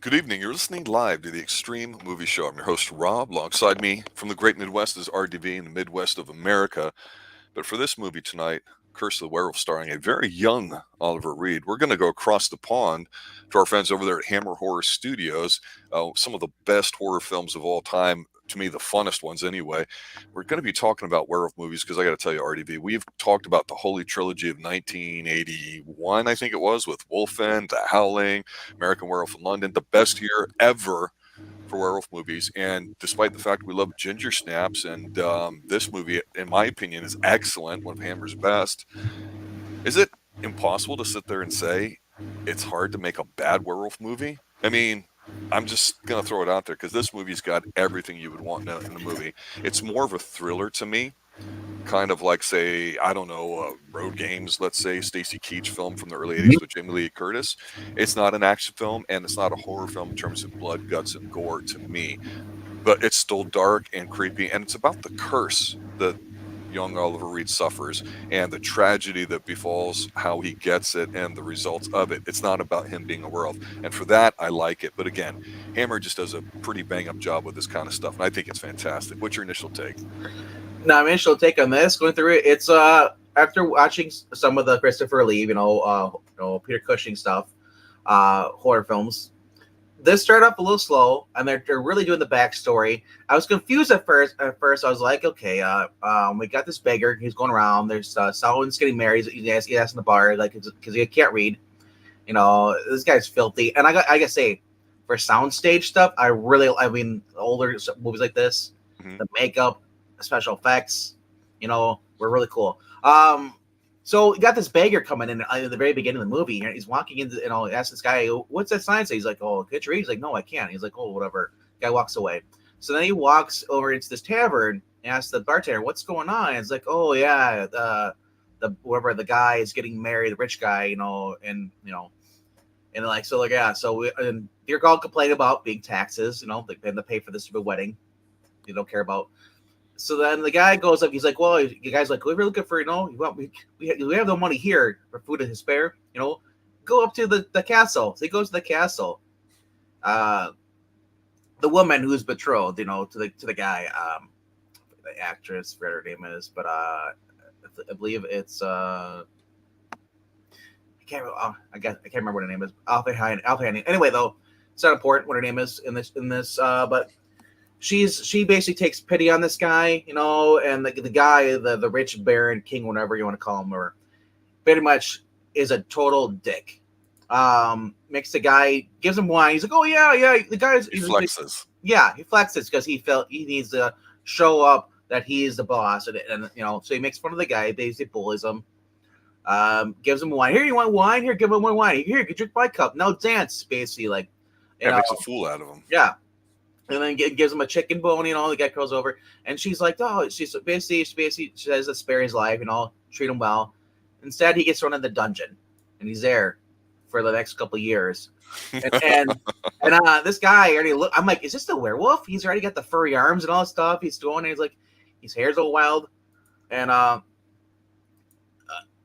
Good evening. You're listening live to the Extreme Movie Show. I'm your host, Rob. Alongside me from the great Midwest is RDV in the Midwest of America. But for this movie tonight, Curse of the Werewolf, starring a very young Oliver Reed, we're going to go across the pond to our friends over there at Hammer Horror Studios. Some of the best horror films of all time, to me, the funnest ones anyway. We're going to be talking about werewolf movies because I got to tell you, RDV, we've talked about the Holy Trilogy of 1981, I think it was, with Wolfen, The Howling, American Werewolf in London, the best year ever for werewolf movies. And despite the fact we love Ginger Snaps, and this movie, in my opinion, is excellent, one of Hammer's best, is it impossible to sit there and say it's hard to make a bad werewolf movie? I mean, I'm just going to throw it out there because this movie's got everything you would want in a movie. It's more of a thriller to me, kind of like, say, I don't know, Road Games, let's say, Stacy Keach film from the early 80s with Jamie Lee Curtis. It's not an action film, and it's not a horror film in terms of blood, guts, and gore to me. But it's still dark and creepy, and it's about the curse that young Oliver Reed suffers and the tragedy that befalls how he gets it and the results of it. It's not about him being a werewolf. And for that, I like it. But again, Hammer just does a pretty bang-up job with this kind of stuff, and I think it's fantastic. What's your initial take? Now, my initial take on this, going through it, it's after watching some of the Christopher Lee, Peter Cushing stuff, horror films. This started off a little slow, and they're really doing the backstory. I was confused at first. I was like, okay, we got this beggar. He's going around. There's someone's getting married. He's asking the bar, like, because he can't read. This guy's filthy. And I gotta say, for soundstage stuff, I mean, older movies like this, the makeup, special effects, were really cool. So you got this beggar coming in at the very beginning of the movie. He's walking into, asks this guy, "What's that sign say?" He's like, "Oh, can't you read?" He's like, "No, I can't." He's like, "Oh, whatever." Guy walks away. So then he walks over into this tavern and asks the bartender, "What's going on?" And it's like, "Oh yeah, the guy is getting married, the rich guy, and like, so like, yeah, so and they're all complaining about big taxes, they have to pay for this stupid wedding. They don't care about. So then the guy goes up. He's like, "Well, you guys like, we're looking for, we have no money here for food and spare. Go up to the castle." So he goes to the castle. The woman who's betrothed, to the guy, the actress, whatever her name is, but I believe it's I can't remember what her name is. Alpha. Anyway, though, it's not important what her name is in this. But she basically takes pity on this guy, and the guy, the rich baron, king, whatever you want to call him, or pretty much is a total dick. Makes the guy, gives him wine. He's like, "Oh yeah." The guy's he flexes. He flexes because he felt he needs to show up that he is the boss, and so he makes fun of the guy, basically bullies him. Gives him wine. "Here, you want wine? Here, give him one wine. Here, you drink my cup. Now dance," basically, like. Makes a fool out of him. Yeah. And then gives him a chicken bone, the guy curls over. And she's like, "Oh," she says to spare his life, treat him well. Instead, he gets thrown in the dungeon. And he's there for the next couple of years. And this guy already I'm like, is this the werewolf? He's already got the furry arms and all this stuff. He's doing, and he's like, his hair's all wild. And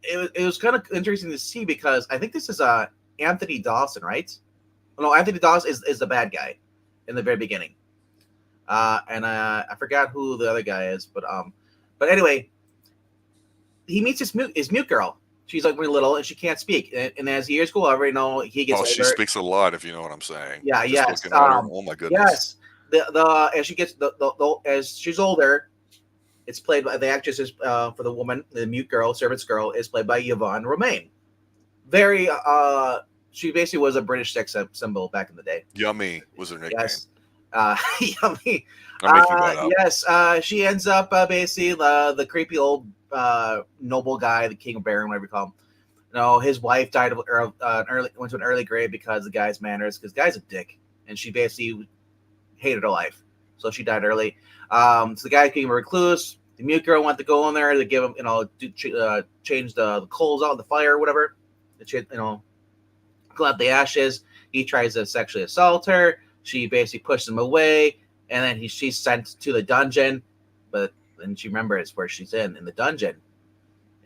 it was kind of interesting to see because I think this is Anthony Dawson, right? No, Anthony Dawson is the bad guy in the very beginning. And I forgot who the other guy is, but anyway, he meets his mute girl. She's like really little and she can't speak. And as years go over, he gets older. She speaks a lot, if you know what I'm saying. Yeah, yes. Oh my goodness. Yes. As she gets as she's older, it's played by the actress for the woman, the mute girl, servant's girl, is played by Yvonne Romaine. Very she basically was a British sex symbol back in the day. Yummy was her nickname. Yes. Yummy. Yes. She ends up basically the creepy old noble guy, the king of baron, whatever you call him. His wife died of went to an early grave because the guy's manners, because the guy's a dick, and she basically hated her life, so she died early. So the guy became a recluse. The mute girl went to go in there to give him, change the coals out of the fire or whatever. Collect the ashes. He tries to sexually assault her. She basically pushes him away, and then she's sent to the dungeon. But then she remembers where she's in the dungeon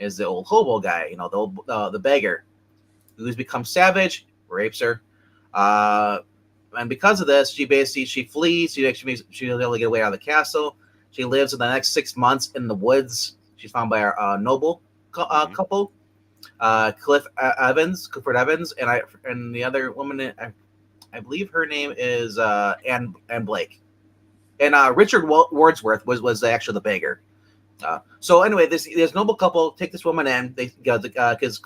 is the old hobo guy, the beggar, who's become savage, rapes her. and because of this, she flees. She was able to get away out of the castle. She lives in the next 6 months in the woods. She's found by a noble couple, Clifford Evans, and the other woman. I believe her name is Anne Blake, and Richard Wordsworth was actually the beggar. So anyway, this noble couple take this woman in. They because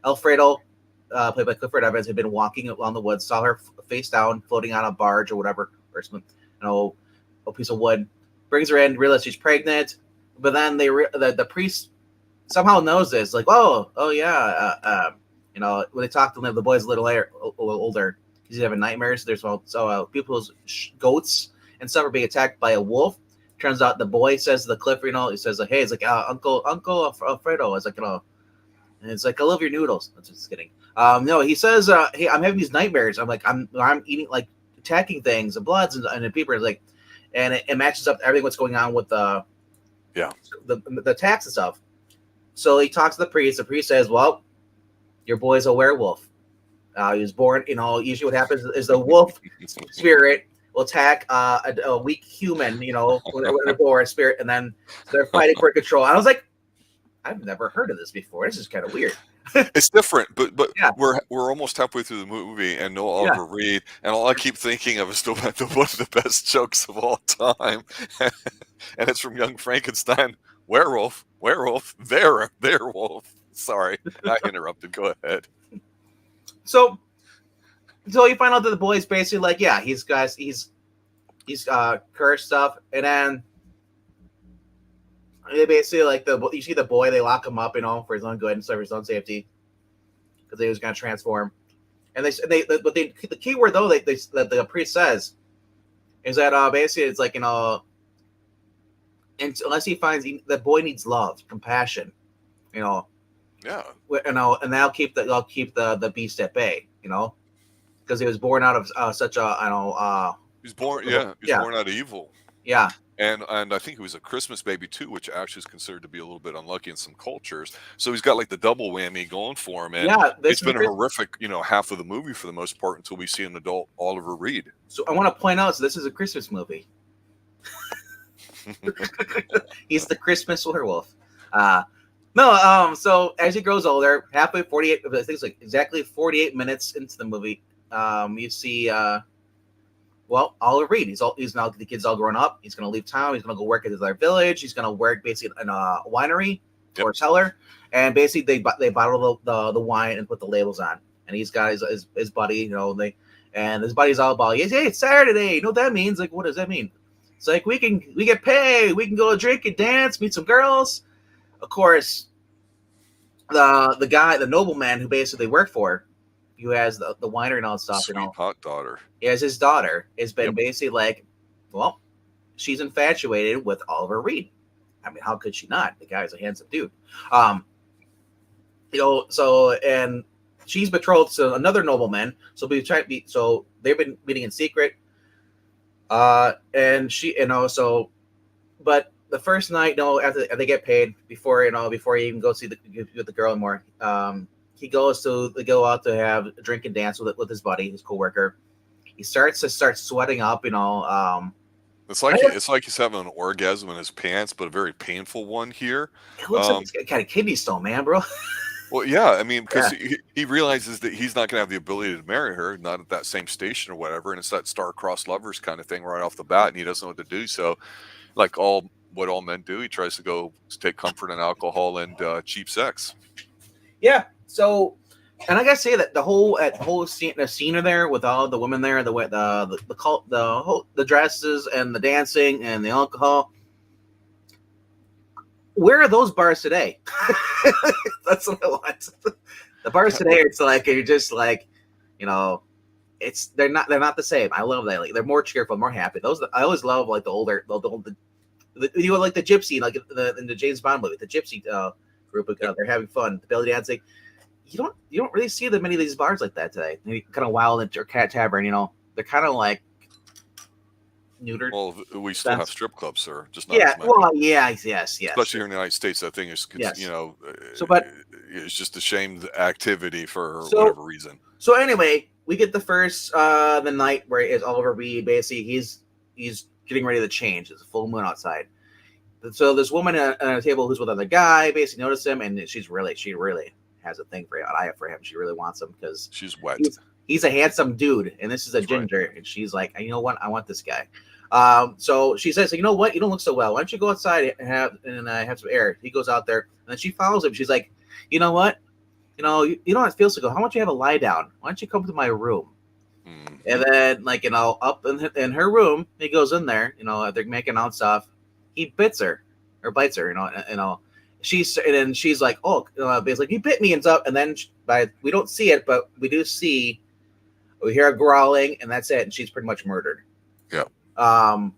Alfredo, played by Clifford Evans, had been walking along the woods, saw her face down, floating on a barge or whatever, or some, a piece of wood. Brings her in, realizes she's pregnant, but then the priest somehow knows this. Like, oh yeah, when they talk to him, the boy's a little older. He's having nightmares. There's people's goats and stuff are being attacked by a wolf. Turns out the boy says to the Clifford, he says, hey, it's like Uncle Alfredo. It's like, and it's like, I love your noodles. That's just kidding. No, he says, hey, I'm having these nightmares. I'm like, I'm eating, like, attacking things, and bloods, and the people are like, and it matches up to everything what's going on with the attacks and stuff. So he talks to the priest. The priest says, well, your boy's a werewolf. He was born, usually what happens is the wolf spirit will attack a weak human, when they're born, a spirit, and then they're fighting for control. And I was like, I've never heard of this before. This is kind of weird. It's different, but yeah. we're almost halfway through the movie and no Oliver Reed, and all I keep thinking of is one of the best jokes of all time, and it's from Young Frankenstein. Werewolf, there, wolf. Sorry, I interrupted. Go ahead. So you find out that the boy's basically like, yeah, he's cursed stuff, and then they basically like you see the boy, they lock him up, for his own good and for his own safety, because they was gonna transform. And the key word though that the priest says is that basically it's like unless he finds the boy needs love, compassion, Yeah. And they'll keep the beast at bay, because he was born out of such a he's born born out of evil. Yeah. And I think he was a Christmas baby too, which actually is considered to be a little bit unlucky in some cultures. So he's got like the double whammy going for him. And it's been a horrific, half of the movie for the most part until we see an adult Oliver Reed. So I want to point out, so this is a Christmas movie. He's the Christmas werewolf. So as he grows older, halfway 48, I think it's like exactly 48 minutes into the movie, you see Oliver Reed. He's now the kid's all grown up. He's gonna leave town. He's gonna go work at his village. He's gonna work basically in a winery or cellar, and basically they bottle the wine and put the labels on. And he's got his buddy, and his buddy's all about, hey, it's Saturday. You know what that means? Like, what does that mean? It's like we get paid. We can go drink and dance, meet some girls. Of course, the guy, the nobleman who basically worked for, who has the winery and all that stuff, Sweet hot daughter. As his daughter has been basically like, well, she's infatuated with Oliver Reed. I mean, how could she not? The guy's a handsome dude. And she's betrothed to another nobleman. So they've been meeting in secret. And she, but the first night, after they get paid, before he even goes see the girl anymore, he goes to go out to have a drink and dance with his buddy, his coworker. He starts sweating up, It's like he's having an orgasm in his pants, but a very painful one here. It looks like he's got kind of kidney stone, man, bro. Well, yeah, I mean, because he realizes that he's not going to have the ability to marry her, not at that same station or whatever, and it's that star-crossed lovers kind of thing right off the bat, and he doesn't know what to do. So, like what all men do, he tries to go take comfort in alcohol and cheap sex. Yeah. So, and I gotta say that the whole scene there with all the women there, the dresses and the dancing and the alcohol. Where are those bars today? That's what I want. The bars today, it's like you're just like, they're not the same. I love that. Like, they're more cheerful, more happy. I always love like the older, like the gypsy, like in the James Bond movie, the gypsy group. They're having fun, the belly dancing. You don't really see that many of these bars like that today. Kind of Wild or Cat Tavern, they're kind of like neutered. Well, we still have strip clubs, sir. Just not yes. Especially here in the United States, that thing is, So, but it's just a shamed activity for whatever reason. So anyway, we get the first the night where it's Oliver Reed. Basically, he's getting ready to change. It's a full moon outside. So this woman at a table who's with another guy basically noticed him, and she really has a thing for him. I have for him. She really wants him because She's wet. he's a handsome dude, and this is a That's right. ginger, and she's like, you know what, I want this guy. So she says, you know what, you don't look so well. Why don't you go outside and have some air? He goes out there, and then she follows him. She's like, you know what, you don't feel so good. How about you have a lie down? Why don't you come to my room? Mm. And then, like, up in her room, he goes in there. They're making out stuff. He bites her, and then she's like, oh, basically, he bit me and stuff. And then, we don't see it, but we do see. We hear a growling, and that's it. And she's pretty much murdered. Yeah. But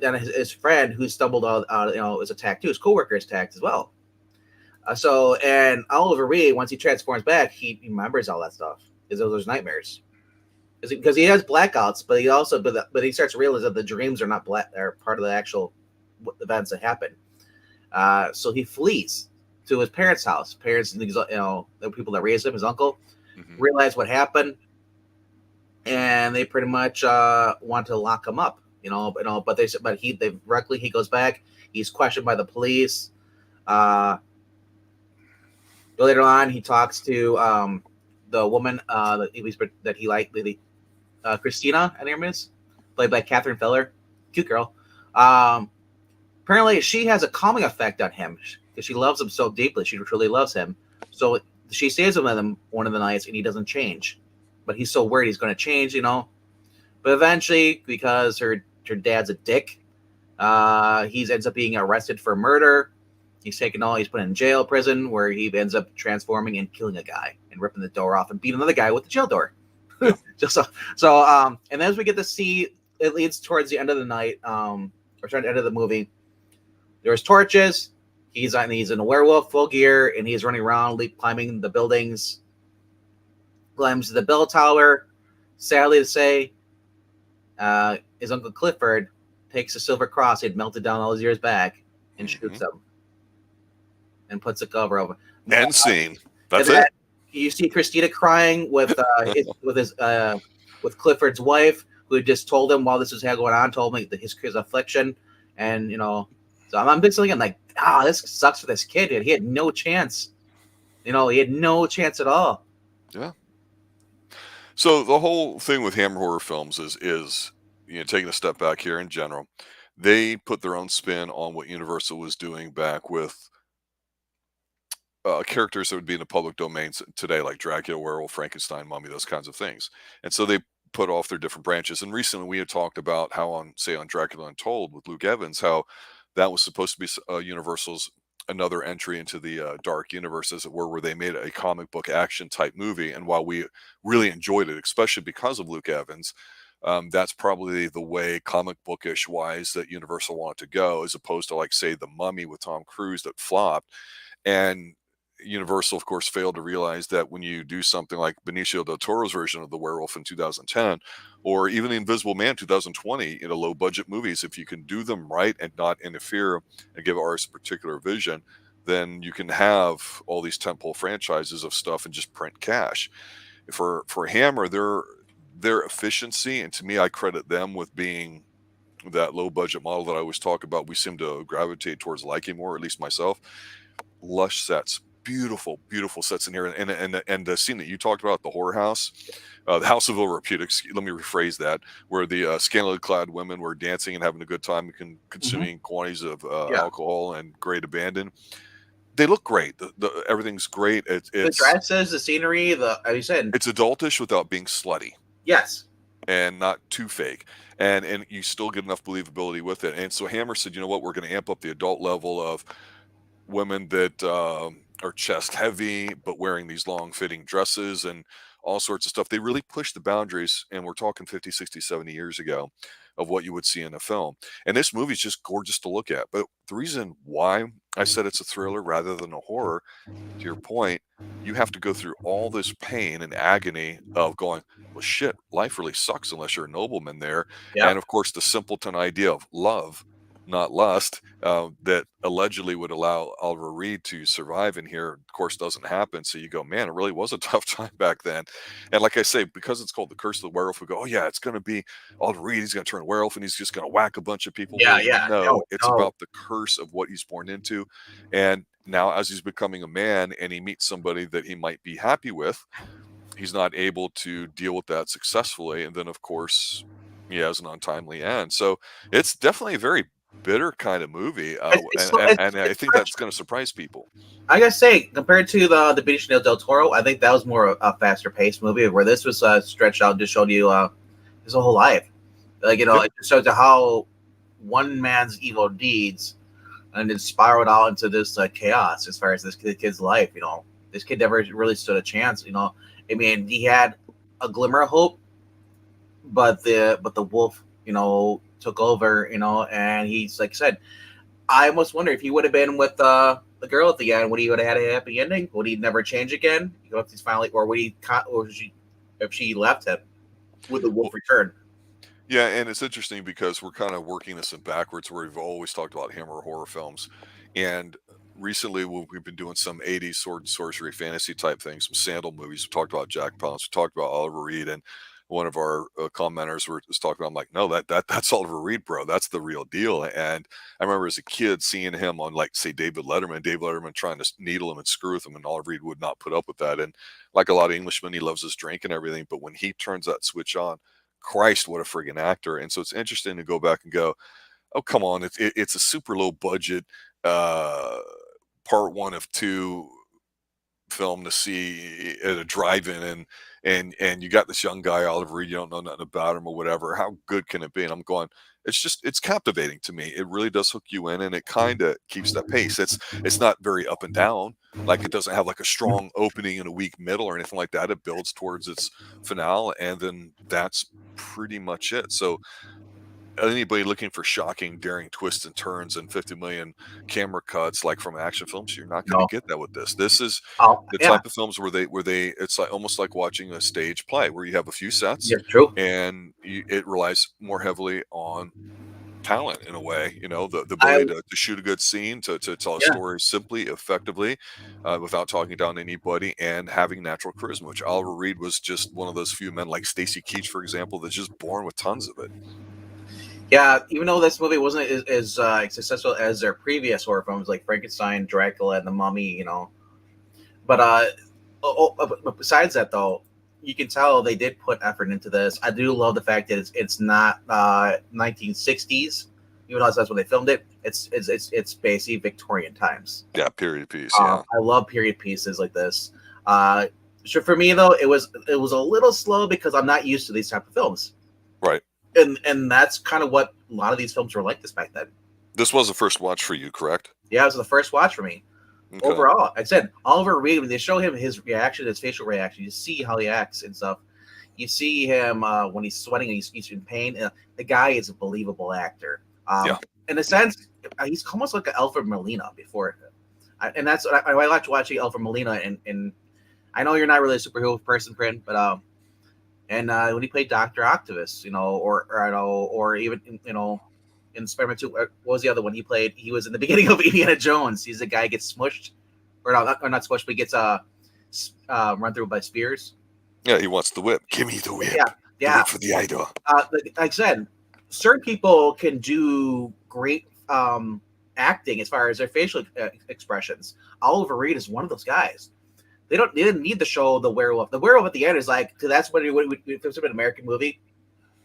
then his friend who stumbled out, is attacked too. His coworker is attacked as well. And Oliver Reed, once he transforms back, he remembers all that stuff. Is those nightmares? Because he has blackouts, but he starts to realize that the dreams are not are part of the actual events that happen. So he flees to his parents' house. Parents, the people that raised him, his uncle, realize what happened, and they pretty much want to lock him up. But he goes back. He's questioned by the police. Later on, he talks to the woman that he liked, Christina, I think her name is, played by Catherine Feller, cute girl. Apparently, she has a calming effect on him because she loves him so deeply. She truly loves him. So she stays with him one of the nights, and he doesn't change. But he's so worried he's going to change, But eventually, because her dad's a dick, he ends up being arrested for murder. He's put in jail, prison, where he ends up transforming and killing a guy and ripping the door off and beating another guy with the jail door. Yeah. And as we get to see, it leads towards the end of the night, or toward the end of the movie. There's torches. He's in a werewolf, full gear, and he's running around, climbing the buildings. Climbs to the bell tower. Sadly to say, his Uncle Clifford takes a silver cross he'd melted down all those years back and shoots him. And puts a cover over. End scene. That's it. You see Christina crying with Clifford's wife, who just told him while this was going on, told me his affliction, and so I'm thinking like, this sucks for this kid. Dude. He had no chance. He had no chance at all. Yeah. So the whole thing with Hammer horror films is taking a step back here in general, they put their own spin on what Universal was doing back with characters that would be in the public domain today, like Dracula, Werewolf, Frankenstein, Mummy, those kinds of things. And so they put off their different branches. And recently we had talked about how on Dracula Untold with Luke Evans, how that was supposed to be Universal's another entry into the dark universe, as it were, where they made a comic book action type movie. And while we really enjoyed it, especially because of Luke Evans, that's probably the way comic bookish wise that Universal wanted to go, as opposed to, like, say, The Mummy with Tom Cruise that flopped. And Universal, of course, failed to realize that when you do something like Benicio del Toro's version of the Werewolf in 2010, or even The Invisible Man 2020, low budget movies, if you can do them right and not interfere and give artists a particular vision, then you can have all these tentpole franchises of stuff and just print cash. For Hammer, their efficiency, and to me, I credit them with being that low budget model that I always talk about, we seem to gravitate towards liking more, at least myself. Lush sets, beautiful sets in here, and the scene that you talked about, the horror house, the House of Ill Repute, let me rephrase that, where the scantily clad women were dancing and having a good time and consuming quantities of alcohol and great abandon. They look great. Everything's great. It's the dresses, the scenery, as you said, it's adultish without being slutty. Yes. And not too fake. And you still get enough believability with it. And so Hammer said, you know what, we're going to amp up the adult level of women that are chest heavy, but wearing these long fitting dresses and all sorts of stuff. They really pushed the boundaries, and we're talking 50, 60, 70 years ago, of what you would see in a film. And this movie is just gorgeous to look at. But the reason why I said it's a thriller rather than a horror, to your point, you have to go through all this pain and agony of going, well, shit, life really sucks unless you're a nobleman there. Yeah. And of course, the simpleton idea of love not lust, that allegedly would allow Oliver Reed to survive in here. Of course, doesn't happen. So you go, man, it really was a tough time back then. And like I say, because it's called The Curse of the Werewolf, we go, oh yeah, it's going to be Oliver Reed. He's going to turn a werewolf and he's just going to whack a bunch of people. Yeah, Well, yeah. no, No, it's no. about the curse of what he's born into. And now, as he's becoming a man and he meets somebody that he might be happy with, he's not able to deal with that successfully, and then of course he has an untimely end. So it's definitely a very bitter kind of movie, and I think that's going to surprise people. I gotta say, compared to the Benicio del Toro, I think that was more a faster paced movie. Where this was stretched out, just showed you his whole life. Like Yeah, it just showed you how one man's evil deeds and it spiraled out into this chaos as far as this kid's life. This kid never really stood a chance. I mean, he had a glimmer of hope, but the wolf, took over. And he's like I said, I almost wonder if he would have been with the girl at the end, would he would have had a happy ending? Would he never change again? If he's finally, or would he, or if she left him, would the wolf well, return? yeah, and it's interesting because we're kind of working this in backwards, where we've always talked about hammer horror films, and recently we've been doing some 80s sword and sorcery fantasy type things, some sandal movies. We talked about Jack Palance, we talked about Oliver Reed, and one of our commenters was talking about, I'm like, no, that's Oliver Reed, bro, that's the real deal. And I remember as a kid seeing him on, like, say, David Letterman trying to needle him and screw with him, and Oliver Reed would not put up with that. And like a lot of Englishmen, he loves his drink and everything, but when he turns that switch on, Christ, what a friggin' actor. And so it's interesting to go back and go, oh, come on, it's a super low budget uh part one of two film to see at a drive-in, and you got this young guy Oliver Reed, you don't know nothing about him or whatever. How good can it be? And I'm going, it's captivating to me. It really does hook you in, and it kind of keeps that pace. It's not very up and down. Like, it doesn't have like a strong opening and a weak middle or anything like that. It builds towards its finale, and then that's pretty much it. So anybody looking for shocking, daring twists and turns and 50 million camera cuts like from action films, you're not going to No. get that with this. This is Oh, the yeah. type of films where they it's like almost like watching a stage play, where you have a few sets, Yeah, true. and it relies more heavily on talent in a way, the I ability to shoot a good scene, to tell a Yeah. story simply, effectively, without talking down to anybody, and having natural charisma, which Oliver Reed was just one of those few men, like Stacy Keach, for example, that's just born with tons of it. Yeah, even though this movie wasn't as successful as their previous horror films like Frankenstein, Dracula, and The Mummy, but but besides that though, you can tell they did put effort into this. I do love the fact that it's not 1960s, even though that's when they filmed it. It's basically Victorian times. Yeah, period piece, yeah. I love period pieces like this. Uh, sure, for me though, it was a little slow because I'm not used to these type of films, Right. and that's kind of what a lot of these films were like this back then. This was the first watch for you, correct? Yeah, it was the first watch for me. Okay. Overall, like I said, Oliver Reed, when they show him his reaction, his facial reaction, you see how he acts and stuff. You see him when he's sweating and he's in pain. The guy is a believable actor. Yeah. In a sense, he's almost like an Alfred Molina before. And that's I like watching Alfred Molina. And I know you're not really a superhero person, Corinne, but and when he played Doctor Octopus, or even in Spider-Man 2, what was the other one he played? He was in the beginning of Indiana Jones. He's the guy who gets smushed, or not smushed, but he gets run through by spears. Yeah, he wants the whip. Give me the whip. Yeah, The yeah. whip for the idol. Like I said, certain people can do great acting as far as their facial expressions. Oliver Reed is one of those guys. They didn't need to show the werewolf. The werewolf at the end is like, that's what if it was an American movie,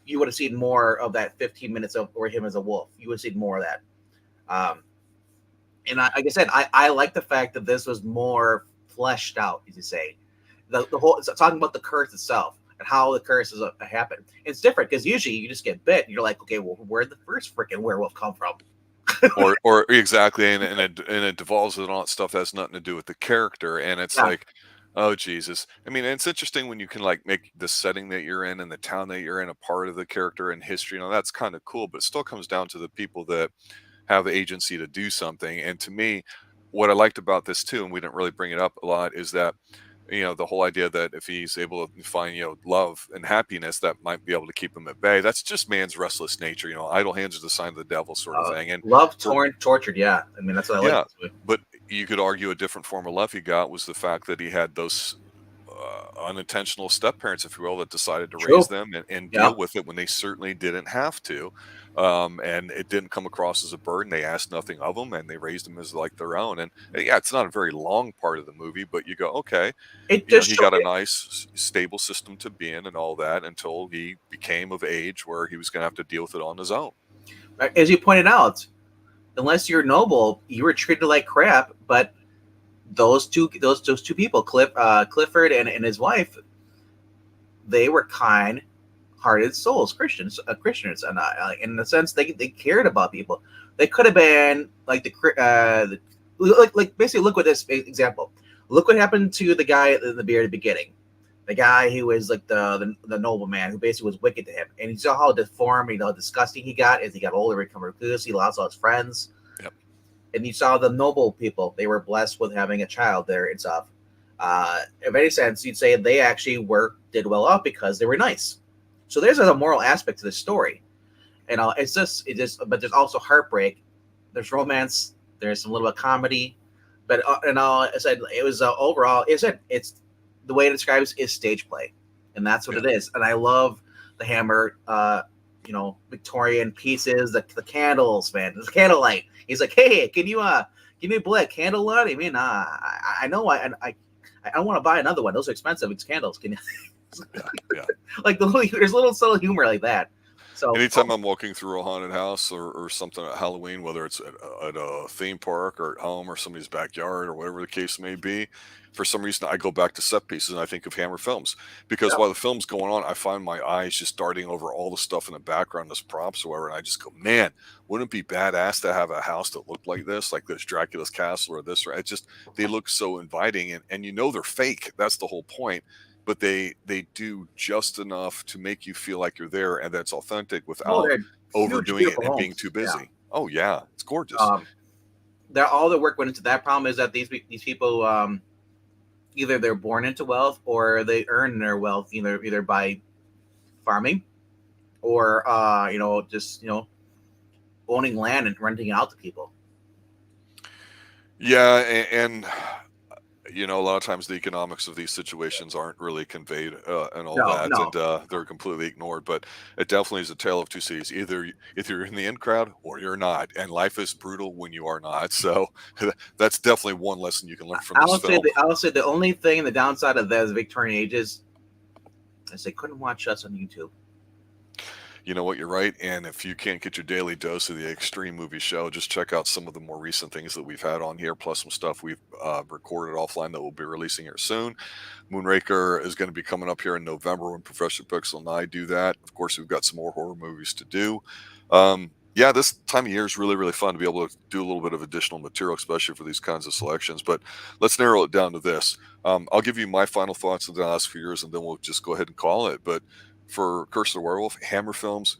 you would have seen more of that 15 minutes of or him as a wolf. You would have seen more of that. And like I said, I like the fact that this was more fleshed out, as you say. The whole it's talking about the curse itself and how the curses happen. It's different because usually you just get bit and you're like, okay, well, where'd the first freaking werewolf come from? or exactly, and it devolves with all that stuff that has nothing to do with the character, and it's Yeah. like, oh Jesus. I mean, it's interesting when you can like make the setting that you're in and the town that you're in a part of the character and history. That's kind of cool, but it still comes down to the people that have agency to do something. And to me, what I liked about this too, and we didn't really bring it up a lot, is that The whole idea that if he's able to find, love and happiness, that might be able to keep him at bay. That's just man's restless nature. Idle hands are the sign of the devil, sort of thing. And Love, for torn, tortured. Yeah, I mean that's what I like yeah, this movie. but you could argue a different form of love he got was the fact that he had those unintentional step parents, if you will, that decided to raise True. them and Yeah. deal with it when they certainly didn't have to. And it didn't come across as a burden. They asked nothing of them, and they raised them as like their own. And yeah, it's not a very long part of the movie, but you go, okay, It just he showed got a nice, stable system to be in and all that until he became of age where he was going to have to deal with it on his own. as you pointed out, unless you're noble, you were treated like crap. But those two people, Clifford and his wife, they were kind-hearted souls, Christians, and in the sense they cared about people. They could have been like like basically look at this example. Look what happened to the guy in the very beginning. The guy who was like the nobleman who basically was wicked to him, and you saw how deformed, how disgusting he got as he got older, become recluse. He lost all his friends. Yep. And you saw the noble people; they were blessed with having a child there and stuff. In any sense, you'd say they actually did well off because they were nice. So there's a moral aspect to this story, and but there's also heartbreak. There's romance. There's some little bit of comedy, but I said it was overall. It's the way it describes is stage play, and that's what Yeah. it is. And I love the Hammer, Victorian pieces, the candles, man, the candlelight. He's like, hey, can you give me a black candlelight? I mean, I know I don't want to buy another one. Those are expensive. It's candles. Can you? Yeah. Like there's little subtle humor like that. So Anytime I'm walking through a haunted house or something at Halloween, whether it's at a theme park or at home or somebody's backyard or whatever the case may be, for some reason I go back to set pieces and I think of Hammer Films because yeah. while the film's going on, I find my eyes just darting over all the stuff in the background as props or whatever, and I just go, man, wouldn't it be badass to have a house that looked like this Dracula's castle or this? Or it just they look so inviting, and they're fake. That's the whole point, but they do just enough to make you feel like you're there and that's authentic Oh, without they're huge, overdoing it beautiful and being homes. too Yeah. busy. Oh yeah, it's gorgeous. Um, all the work went into that. Problem is that these people either they're born into wealth or they earn their wealth either by farming or just owning land and renting it out to people. Yeah, and a lot of times the economics of these situations aren't really conveyed and all No, that, no. and they're completely ignored. But it definitely is a tale of two cities. Either you're in the in crowd or you're not, and life is brutal when you are not. So that's definitely one lesson you can learn from I this will say film. the only thing, the downside of those Victorian ages is they couldn't watch us on YouTube. You know what? You're right. And if you can't get your daily dose of the Extreme Movie Show, just check out some of the more recent things that we've had on here, plus some stuff we've recorded offline that we'll be releasing here soon. Moonraker is going to be coming up here in November when Professor Pixel and I do that. Of course, we've got some more horror movies to do. Yeah, this time of year is really, really fun to be able to do a little bit of additional material, especially for these kinds of selections. But let's narrow it down to this. I'll give you my final thoughts and then I'll ask for yours, and then we'll just go ahead and call it. But for Curse of the Werewolf, Hammer Films,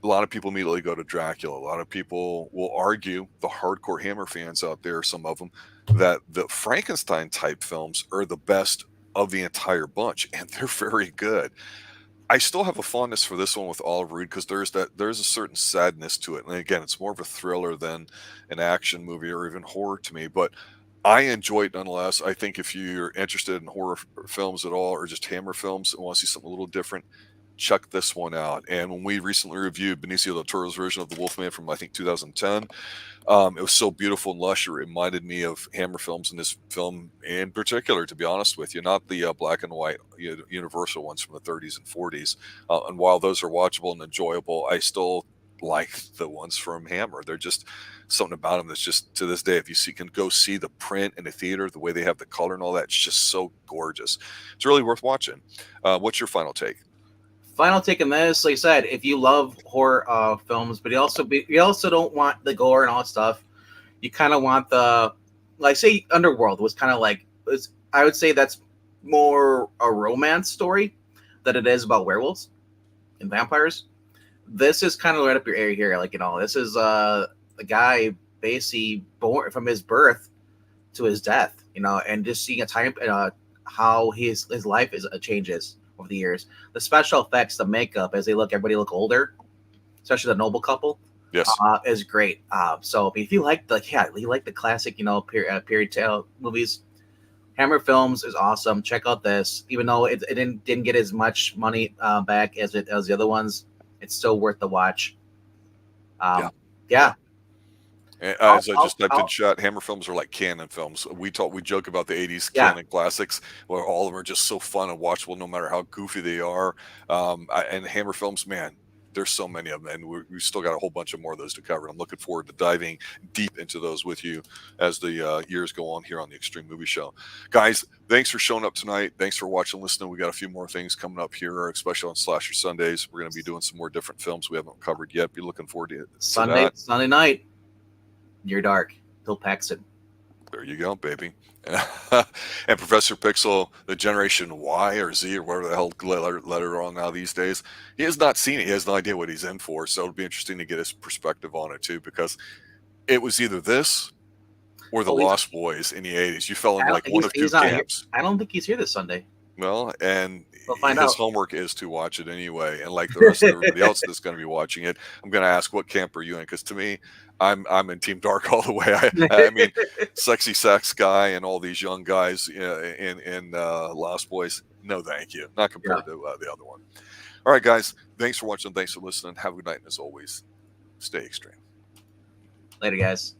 a lot of people immediately go to Dracula. A lot of people will argue, the hardcore Hammer fans out there, some of them, that the Frankenstein type films are the best of the entire bunch, and they're very good. I still have a fondness for this one with Oliver Reed because there's a certain sadness to it, and again, it's more of a thriller than an action movie or even horror to me. But I enjoy it nonetheless. I think if you're interested in horror films at all, or just Hammer films and want to see something a little different, check this one out. And when we recently reviewed Benicio del Toro's version of The Wolfman from I think 2010, it was so beautiful and lush. It reminded me of Hammer films in this film in particular, to be honest with you, not the black and white Universal ones from the 30s and 40s. And while those are watchable and enjoyable, I still like the ones from Hammer. They're just something about them that's just, to this day, if you can go see the print in the theater, the way they have the color and all that, it's just so gorgeous. It's really worth watching. What's your final take? Final take on this, like I said, if you love horror films, but you also don't want the gore and all that stuff. You kind of want like say Underworld was kind of like I would say that's more a romance story than it is about werewolves and vampires. This is kind of right up your area here. Like this is a guy basically born from his birth to his death. And just seeing a how his life is changes over the years. The special effects, the makeup, as everybody look older, especially the noble couple, Yes. is great. So if you like you like the classic, period tale movies, Hammer Films is awesome. Check out this, even though it didn't get as much money back as the other ones, it's still worth the watch. Yeah. Um, yeah, As I just typed in I'll, chat, Hammer films are like canon films. We joke about the '80s yeah. canon classics, where all of them are just so fun and watchable, no matter how goofy they are. And Hammer films, man, there's so many of them, and we still got a whole bunch of more of those to cover. I'm looking forward to diving deep into those with you as the years go on here on the Extreme Movie Show. Guys, thanks for showing up tonight. Thanks for watching, listening. We got a few more things coming up here, especially on Slasher Sundays. We're going to be doing some more different films we haven't covered yet. Be looking forward to that. Sunday night, Near Dark, Bill Paxton. There you go, baby. And Professor Pixel, the Generation Y or Z or whatever the hell letter on now these days, he has not seen it. He has no idea what he's in for. So it'll be interesting to get his perspective on it too, because it was either this or the Lost Boys in the '80s. You fell in like one of two camps. I don't think he's here this Sunday. Well, and we'll find his out. homework is to watch it anyway. And like the rest of everybody else that's going to be watching it, I'm going to ask, what camp are you in? Because to me, I'm in Team Dark all the way. I mean, sexy sex guy and all these young guys in Lost Boys. No, thank you. Not compared to the other one. All right, guys. Thanks for watching. Thanks for listening. Have a good night. And as always, stay extreme. Later, guys.